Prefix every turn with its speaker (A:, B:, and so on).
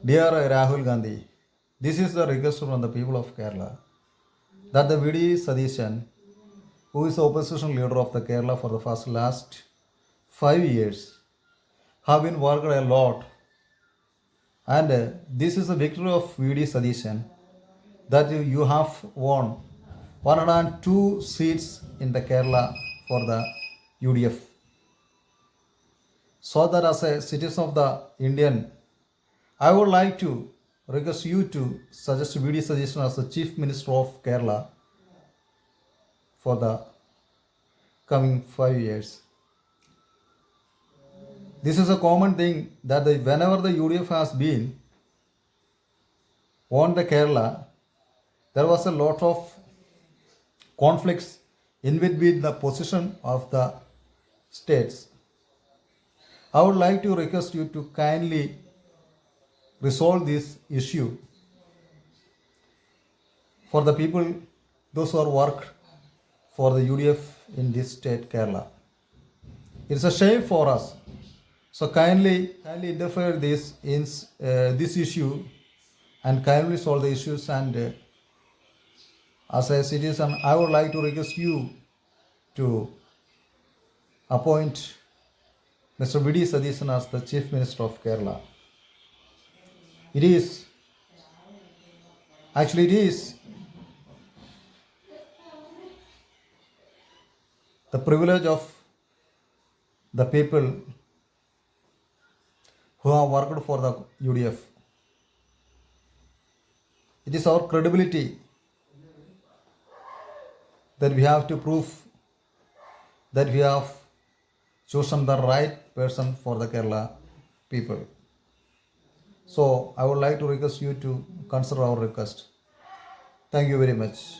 A: Dear Rahul Gandhi, this is the request from the people of Kerala that the VD Sadishan, who is the opposition leader of the Kerala for the last 5 years, have been worked a lot, and this is a victory of VD Sadishan that you have won 102 seats in the Kerala for the UDF. So that as a citizen of the Indian, I would like to request you to suggest VD Sadishan as the Chief Minister of Kerala for the coming 5 years. This is a common thing that whenever the UDF has been won the Kerala, there was a lot of conflicts in between the position of the states. I would like to request you to kindly resolve this issue for the people, those who are worked for the UDF in this state, Kerala. It's a shame for us. So kindly interfere this in this issue and kindly solve the issues. And as a citizen, I would like to request you to appoint Mr. V.D. Sadishan as the Chief Minister of Kerala. It is the privilege of the people who have worked for the UDF. It is our credibility that we have to prove that we have chosen the right person for the Kerala people. So I would like to request you to consider our request. Thank you very much.